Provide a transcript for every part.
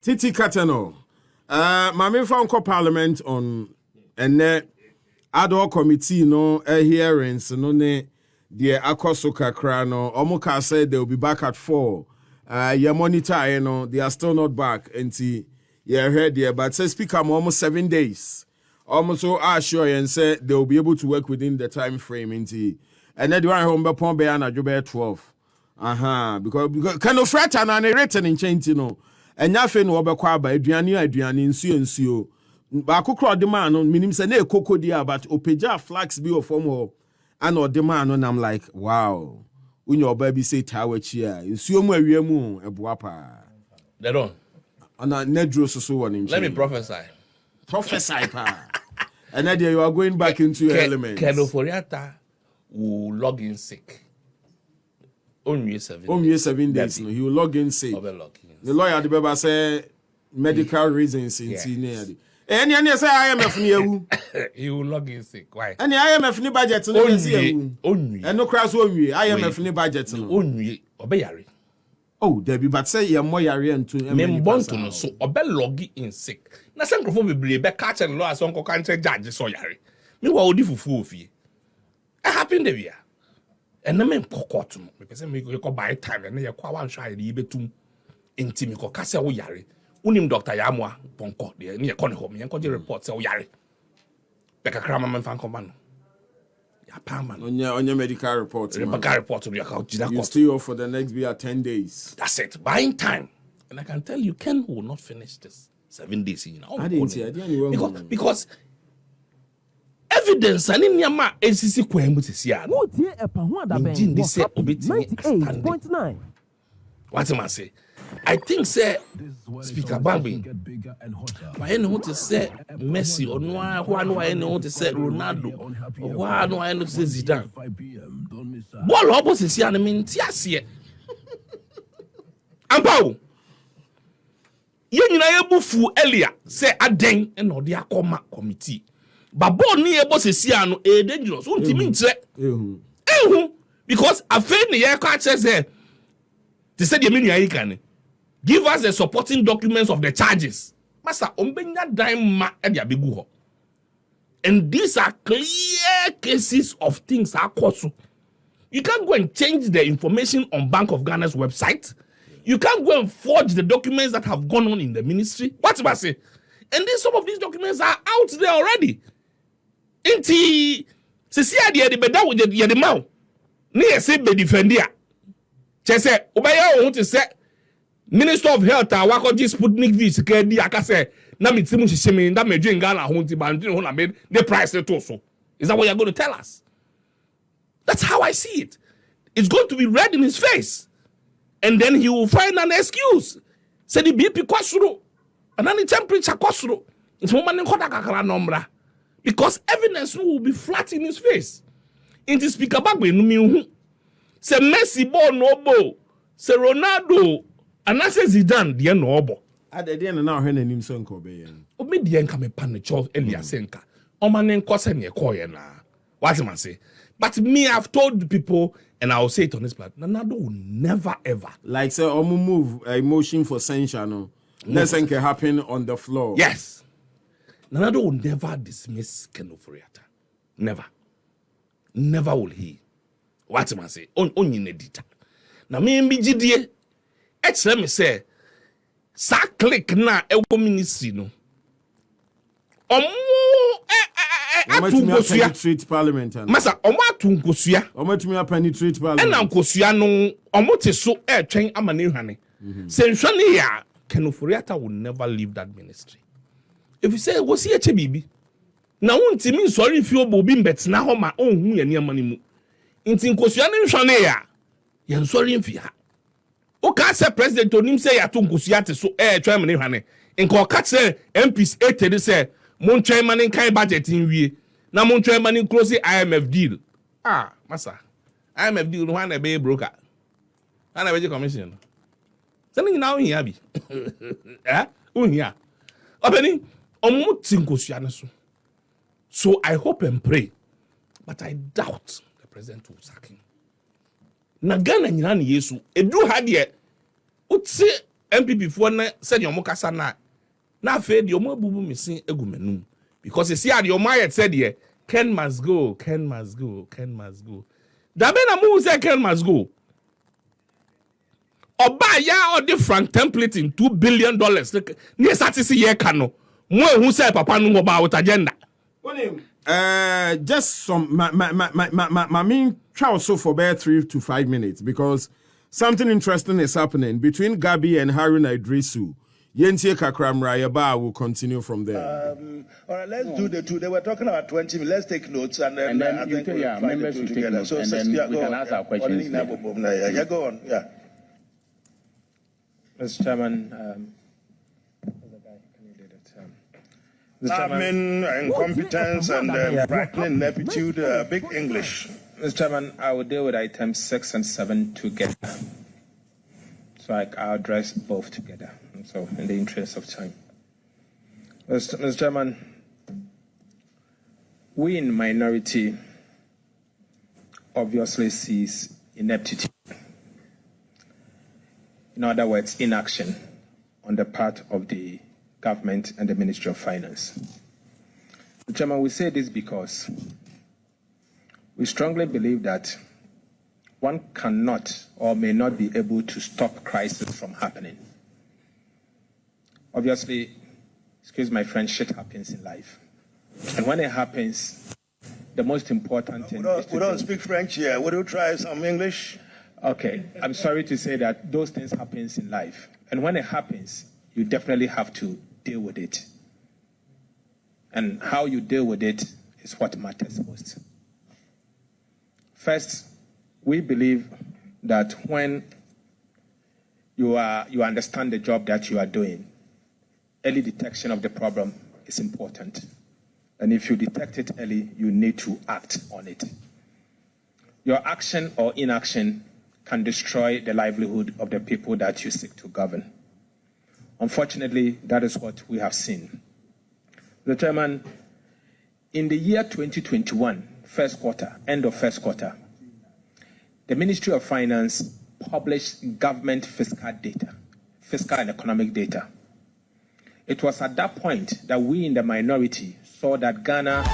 T Caternor. Mami found parliament on and ad hoc committee no hearings no ne the akoso kakra no omuka said they will be back at 4. You monitor, you know, they are still not back until you heard there, but say speaker almost 7 days. Almost so sure and said they will be able to work within the time frame until and then the one home upon Bayana Jobe 12. Because kind of fret and written in change, you know. And nothing will be quite by Adriani nsuo. But I could demand on minimum say ne cocoa dia, but Opeja flax be of form and or demand on I'm like, wow. When your baby say tower cheer, nsuo mu awiemu ebuapa. They don't. And a nedro so one in. Let me prophesy. Prophesy pa. And then you are going back into your elements. Ofori Atta will log in sick. Only 7 days. No, he will log in sick. The lawyer the baby say medical reasons in senior. Any say IMF ni he will log in sick. Why? Any IMF ni budget no only. And no crash only. IMF ni budget no. Only obeyari. Oh, there be but say you more yari and to me born to no so obe log in sick. Na say nkrofo bebre be catch and law so nko kan judge so yari. Me wa odi fufu ofie. It happen there bia. And na me court no. Me pese me go buy time and ye kwa wan hwa ye betum. Enti me ko kase wo yari. Unim Dr. Yamwa Ponko, the near Connie home, and got the report, so yari. Becca Cramman fan command. Yapaman on your medical report. Medical report to your couch. You still for the next be 10 days. That's it, buying time. And I can tell you, Ken will not finish this 7 days. You know, I didn't because evidence and in Yama ACC Quembutis. Yeah, what year a pound this 98.9. What am I say? I think say Speaker Bambi. Why no want to say Messi or no one why no want to say Ronaldo or why no I know to say Zidane. Ball opposite here I mean tiasie. Ampa. Ye nyina ebufu earlier say aden e no de akoma committee. But ball ni ebosse here no e dangerous. Untimi ntre. Ehu because afen ne ye ka say they said the menu can give us the supporting documents of the charges. Master, ombenya dime ma ediabegu ho. And these are clear cases of things are caused. You can't go and change the information on Bank of Ghana's website. You can't go and forge the documents that have gone on in the ministry. What do I say? And then some of these documents are out there already. Inti se si ade de beda with the mouth. Ne say be defendia. Say, Obaya want to say Minister of Health Wakoji Sputnik V Sikedi Akase na mitimu shishimi that meju in Ghana hunti bandi ho na made the price it also. Is that what you're going to tell us? That's how I see it. It's going to be red in his face. And then he will find an excuse. Say the BP kwasuro. And then the temperature kwasuro. It's more money kakara nombra. Because evidence will be flat in his face. In the speaker bagwe no mi say Messi ball no ball. Say Ronaldo and I say Zidane the no ball. At the end now when him son ko be yen. O me the come pan the church earlier senka. O man en kwase ne koye na. What man say? But me I've told people and I will say it on this platform. Ronaldo will never ever like say move a motion for censure no. Nothing can happen on the floor. Yes. Ronaldo will never dismiss Ofori Atta. Never. Never will he. What am I say? On dita. Na me mbigidie. Let me say, sa click na ewo ministry no. Penetrate parliament. Masa omo atunkosua. Omo tumi penetrate parliament. Ena nkosua no omo te so twen amane hwane. Se nhwane ya Ofori Atta will never leave that ministry. If you say wo si eche bibi. Na wontimi nsori fi obi mbetena ho ma onhu ya niam ni mu. Inti nkosua ne nhwane ya. Ya nsori mfi ha. O ka say president onim say ya to nkosua te so twa amane hwane. Nko ka say MPs 80 say mon twa amane kan budget nwie. Na mon twa amane close IMF deal. Ah, masa. IMF deal no na be broker. Na be commission. Sani na on here bi. On here. Obeni omo tinkosua ne so. So I hope and pray, but I doubt the president will sack him. Na Ghana nyina ne Yesu edu ha de utse MPP for na said your mokasa na afei de omo abubu misin egumenum because see how your mind said here Ken must go. That mean na mu say Ken must go. Oba ya or the frank template in $2 billion. Ni satisi ye kano. Mo who say papa no oba with agenda. Just some my main try also for about 3 to 5 minutes because something interesting is happening between Gabi and Haruna Idrisu. Yentie Kakramra Yaba will continue from there. All right, let's do the two. They were talking about 20 minutes. Let's take notes and then I think we'll find the two together. So and then we can ask our questions. Yeah, go on. Yeah. Mr. Chairman, Chairman, incompetence and frightening ineptitude, big English. Mr. Chairman, I will deal with items 6 and 7 together. So I'll address both together. So, in the interest of time. Mr. Chairman, we in minority obviously sees ineptitude. In other words, inaction on the part of the government and the Ministry of Finance. Mr. Chairman, we say this because we strongly believe that one cannot or may not be able to stop crisis from happening. Obviously, excuse my French, shit happens in life. And when it happens, the most important thing is to... We don't speak French here. Would you try some English? Okay, I'm sorry to say that those things happens in life. And when it happens, you definitely have to deal with it. And how you deal with it is what matters most. First, we believe that when you understand the job that you are doing, early detection of the problem is important. And if you detect it early, you need to act on it. Your action or inaction can destroy the livelihood of the people that you seek to govern. Unfortunately, that is what we have seen. The Chairman, in the year 2021, first quarter, end of first quarter, the Ministry of Finance published government fiscal data, fiscal and economic data. It was at that point that we in the minority saw that Ghana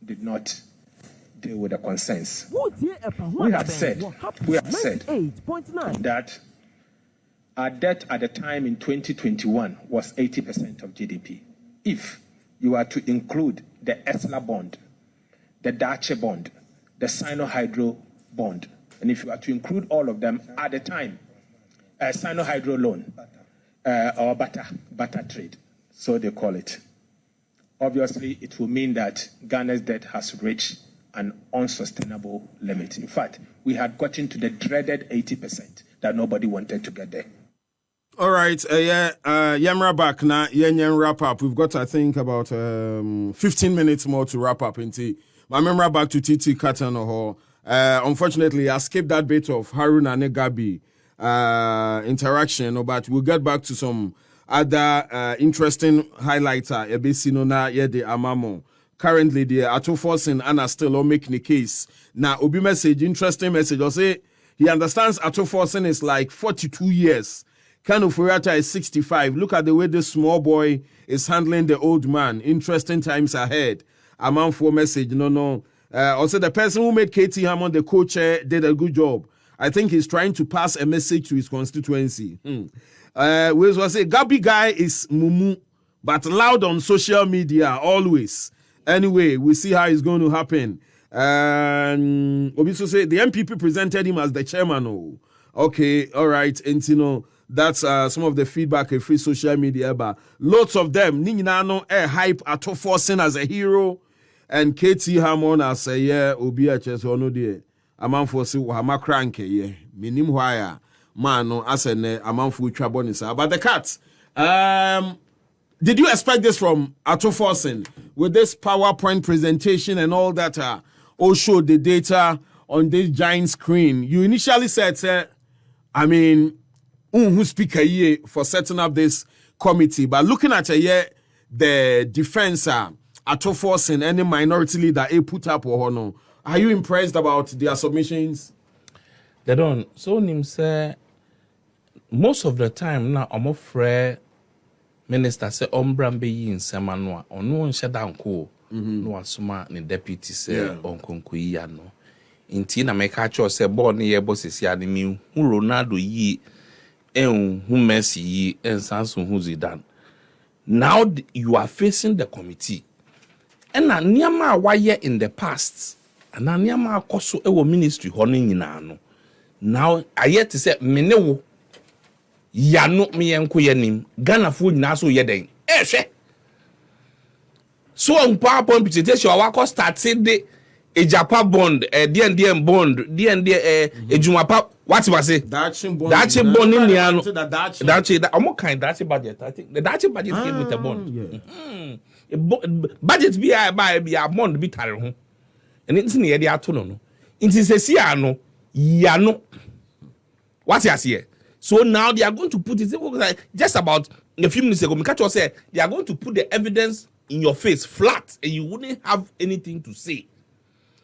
did not deal with the concerns. We have said that our debt at the time in 2021 was 80% of GDP. If you are to include the ESLA bond, the Dache bond, the Sino-Hydro bond, and if you are to include all of them at the time, Sino-Hydro loan, or barter trade, so they call it. Obviously, it will mean that Ghana's debt has reached an unsustainable limit. In fact, we had gotten to the dreaded 80% that nobody wanted to get there. All right, Yamra back now. Wrap up. We've got, I think, about 15 minutes more to wrap up. My memory back to T Caternor. Unfortunately, I skipped that bit of Haruna and Gabi interaction, but we'll get back to some other interesting highlighter. The Amamo. Currently, the Ato Forcing and are still making the case. Now, Obi message, interesting message. I'll say he understands Ato Forcing is like 42 years. Ofori Atta is 65. Look at the way this small boy is handling the old man. Interesting times ahead. A man for message. No. Also, the person who made KT Hammond the co-chair did a good job. I think he's trying to pass a message to his constituency. We was say Gabi guy is mumu, but loud on social media always. Anyway, we see how it's going to happen. Obiso say the MPP presented him as the chairman. Oh, okay, all right, and that's some of the feedback in free social media. But lots of them, Ninano hype Ato Forcing as a hero, and KT Hammond as a OBHS or no dear. A man for see Wahama cranky, yeah. Minim wire, man, no, as a man for Trabonisa. But the cat, did you expect this from Ato Forcing with this PowerPoint presentation and all that? All showed the data on this giant screen. You initially said, who speak a year for setting up this committee, but looking at a year, the defense, Ato Forcing, any minority leader, put up or no. Are you impressed about their submissions? They don't. So Nim say most of the time now I'm afraid minister say Ombrambe in Semanwa or no one shut down cool. No asuma ni deputy say on konkuyi ya no. Inti na make cho say born ye boss is ya ni mi hu Ronaldo yi hu Messi yi ensanso hu Zidane. Now you are facing the committee. And na niama why in the past. And na niama akoso ewo ministry ho no nyina no. Now I yet to say menewo ya no me yenko yanim Ghana fo nyina so ye den. Hwe. So on PowerPoint presentation our started the Ejapa bond, DNDM bond, Ejumapa, what was it? Dachi bond. Dachi bond in the Dachi. I'm kind Dachi budget. I think the Dachi budget came with a bond. Budget be a bond be tired. And it's near the autonomy. It is a Siano, Yano. What's here? So now they are going to put it just about a few minutes ago. Mikacho said they are going to put the evidence in your face flat and you wouldn't have anything to say.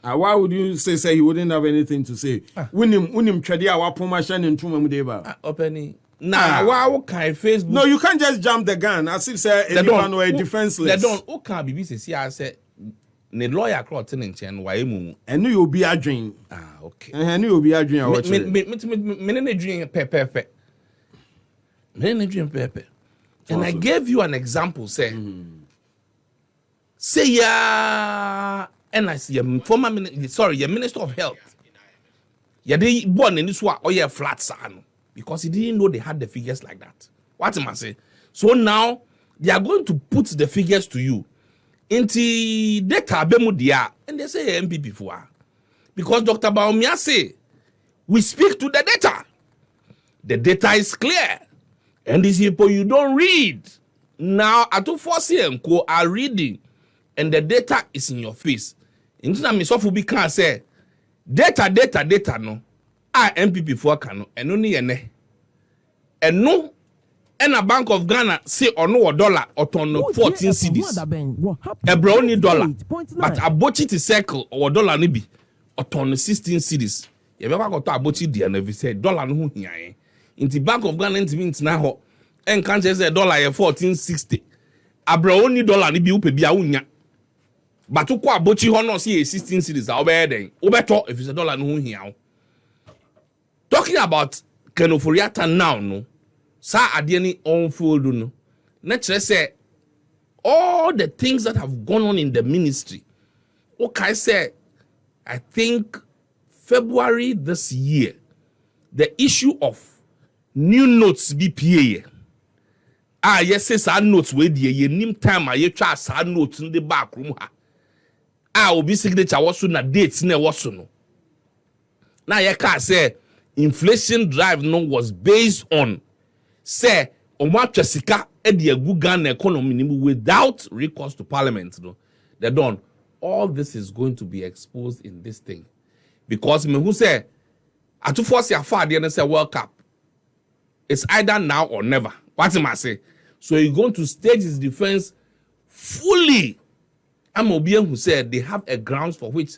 Why would you say he wouldn't have anything to say? Unim trade our promotion in Tumamudeva. Opening. Now, why can Facebook? No, you can't just jump the gun as if say anyone were defenseless. They don't. Who can BBC I said the lawyer crowd in Chen why mu. And you will be a dream. Okay. And you will be a dream. Me dream pepe. And I gave you an example. Say ya. And I see your former your Minister of Health. Yeah, they born in this one or yeah flat son because he didn't know they had the figures like that. What am I saying? So now they are going to put the figures to you into data bemudia and they say MPP for because Dr. Baumia say we speak to the data. The data is clear, and these people you don't read. Now Ato Forcing are reading, and the data is in your face. Into na misofu bi kan say data no MPP for kan no eno ne yene eno na Bank of Ghana say ono dollar oton no 14 cedis ebro ni dollar but abochi ti circle or dollar ni bi oton 16 cedis ye be kwa to abochi dia na vi say dollar no hu hian inti Bank of Ghana ntimi ntina ho en kan say dollar ye 1460 abro ni dollar ni bi upe bia unya. But to kwa bochi hono see 16 cities are obey then. Obeto if it's $1 no here. Talking about Ofori Atta now no. Sa adieni unfold no. Let's say all the things that have gone on in the ministry. Okay, say I think February this year the issue of new notes BPA. Yes say notes we dey ye nim time ye twa sa notes in the back room ha. Obi signature was na dates na was no. Now you can say inflation drive no was based on say omo atwasika e de agu Ghana economy without recourse to parliament no. They done all this is going to be exposed in this thing because me who say Ato Forcing afa dey say World Cup it's either now or never. What am I say? So you're going to stage his defense fully. I'm Obiang who said they have a grounds for which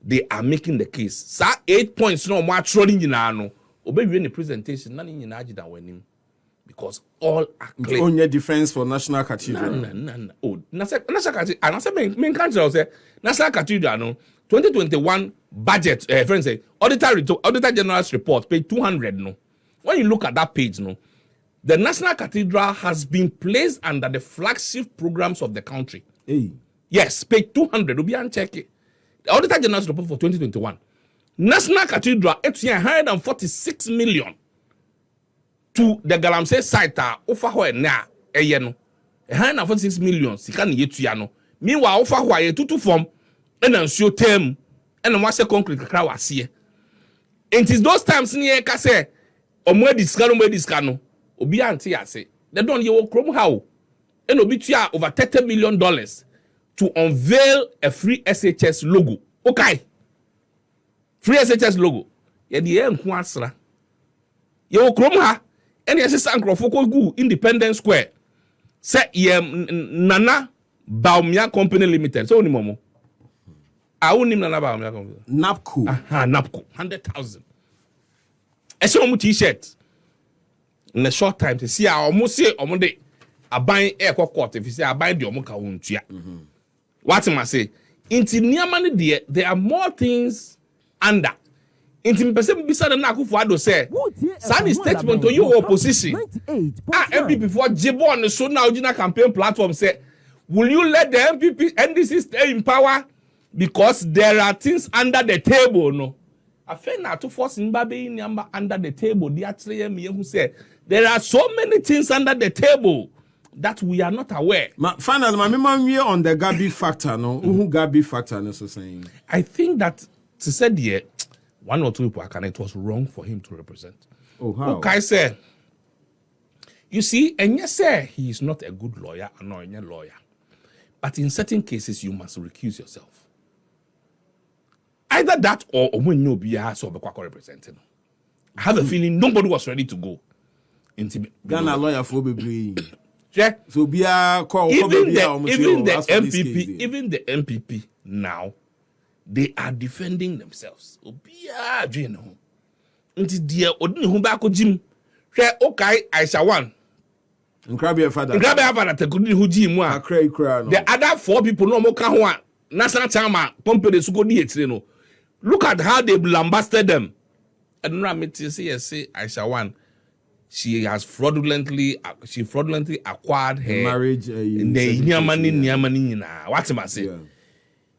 they are making the case. Sa 8 points no more trolling in ano. obey the presentation, none in Ajida winning because all are clear. On your defense for National Cathedral. No. Oh, National Cathedral, and I said, main country, say, National Cathedral, no, 2021 budget, friends say, Auditor General's report, page 200, no. When you look at that page, no, the National Cathedral has been placed under the flagship programs of the country. Hey. Yes, page 200, we'll be on check it. The Auditor General's report for 2021. National Cathedral, it's 146 million to the Galamsey site, offer her now, a yeno. 146 million, Sikan Yetuano. Meanwhile, offer her a tutu form, and then show term, and what's a concrete crowd was here. It is those times near Casse, or more discano, Obi Auntie, I say, they don't you chrome how, and Obitia over $30 million to unveil a free SHS logo. Okay. Free SHS logo. Yeah, the end Kwansra. You chrome her, and yes, Sancrofocal Goo, Independence Square. Say, Nana Baumia Company Limited. So, Momo. I won't name Nana Baumia Company. Napco. Napco. 100,000. I saw a t-shirt. In a short time, to see, I almost say, on Monday, I buy air court. If you say, I buy the Omoka Wuntia. What am I say? Into near money, there are more things under. Into person beside the Naku Fado say, Sunny statement to your opposition. MPP for Jibon, so now Jina campaign platform say, will you let the MPP NDC stay in power? Because there are things under the table, no. I feel now to force Mbabe number under the table. The actually me who say there are so many things under the table that we are not aware. Finally, my memory on the Gabi factor, no. Who Gabi factor, no, so saying. I think that to say the one or two people it was wrong for him to represent. Oh, how? Okay, sir. You see, and yes, sir, he is not a good lawyer, nor a lawyer. But in certain cases, you must recuse yourself. Either that or when you be a representing. I have a feeling nobody was ready to go. Ghana lawyer for baby. Yeah. So be a call. Even the MPP now, they are defending themselves. Obia Jino. Until dear Odin Humbako Jim. Share okay, I shall one. And grab your father. Grab your father to good who Jim one. The other 4 people no more can one. National Chama, Pompe de Sugodi, no. Look at how they lambasted them. And Ramit say I shall one. She fraudulently acquired her marriage in the Nyamani. What am I saying? Yeah.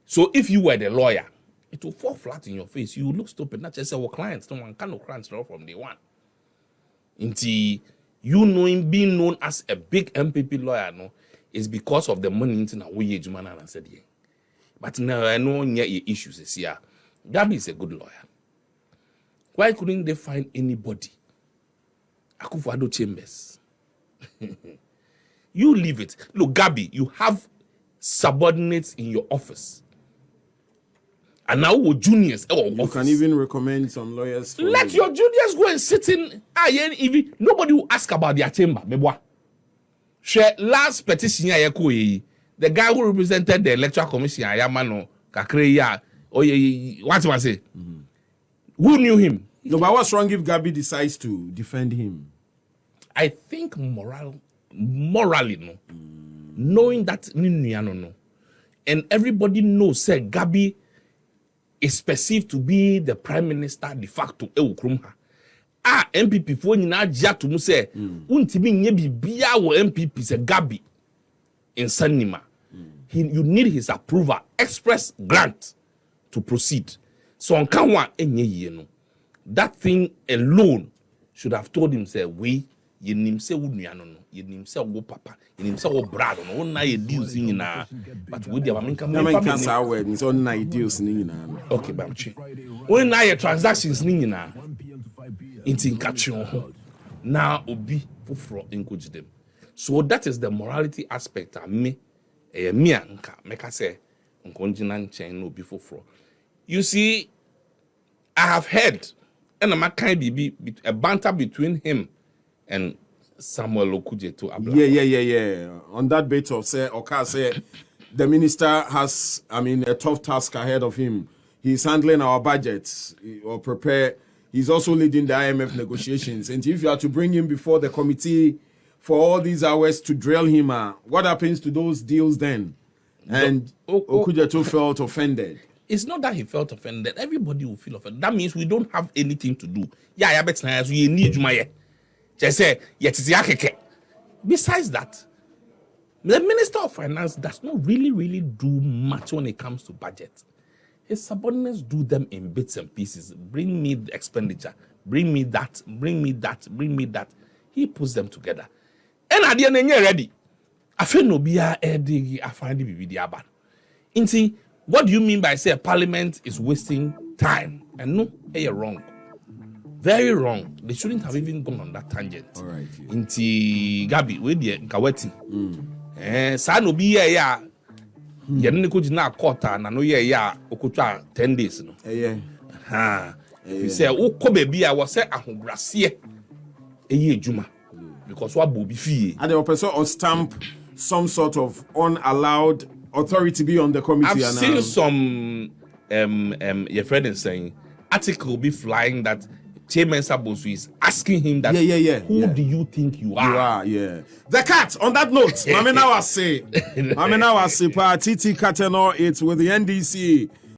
So if you were the lawyer, it will fall flat in your face. You look stupid. Not just our clients. No one can no clients from day one. Until you knowing being known as a big MPP lawyer, no, is because of the money into na we man and said yeah. But now I know your issues is here. Gabi is a good lawyer. Why couldn't they find anybody? Akufo-Addo Chambers. You leave it. Look, Gabi, you have subordinates in your office. And now with juniors. You can even recommend some lawyers. Let your juniors go and sit in. Nobody will ask about their chamber. Share last petition. The guy who represented the electoral commission, Ayamano, Kakreya, what do I say? Who knew him? No, but what's wrong if Gabi decides to defend him? I think morally, no. Knowing that, no. And everybody knows, say, Gabi is perceived to be the prime minister de facto. MPP for na jatu mu say, untimi nye bibia wo MPP say Gabi in Sanima. You need his approval, express grant to proceed. So on kanwa enye ye no. That thing alone should have told him, say, we, ye nim se wunuano no, ye nim se wo papa, ye nim se wo brado no, na ye deals in na. But we dey aminka me sa wedding, so na deals ni na. Okay, bamchi. When na ye transactions ni na. Inti nkatcho. Na obi fufro encourage them. So that is the morality aspect of me. Me anka meka say nkonjina nchen no obi fufro. You see, I have heard and a banter between him and Samuel Okudje to Abla. Yeah. On that bit of say, Oka say, the minister has, a tough task ahead of him. He's handling our budgets or prepare. he's also leading the IMF negotiations. And if you are to bring him before the committee for all these hours to drill him, what happens to those deals then? And Okujeto felt offended. It's not that he felt offended. Everybody will feel offended. That means we don't have anything to do. Yeah, bet we need you. Just say, besides that, the Minister of Finance does not really do much when it comes to budget. His subordinates do them in bits and pieces. Bring me the expenditure. Bring me that. Bring me that. Bring me that. He puts them together. And at the end, you're ready. I feel no be I find the BBD. Inti, what do you mean by say Parliament is wasting time? And no, you're wrong. Very wrong. They shouldn't have even gone on that tangent. All right. Yeah. Inti Gabi, where the Kaweti. Sa no be ya. Yɛne ko gyina quarter na no yɛ 10 days no. You say wokɔ baabi a wɔ sɛ ahobrɛseɛ ɛyɛ adwuma because wabɔ bi fie. And the person or stamp some sort of unallowed authority be on the committee. I've seen some your friend is saying article be flying that Chairman Sabosu is asking him that who do you think you are? The cat, on that note, Mamina was say, T Caternor, it's with the NDC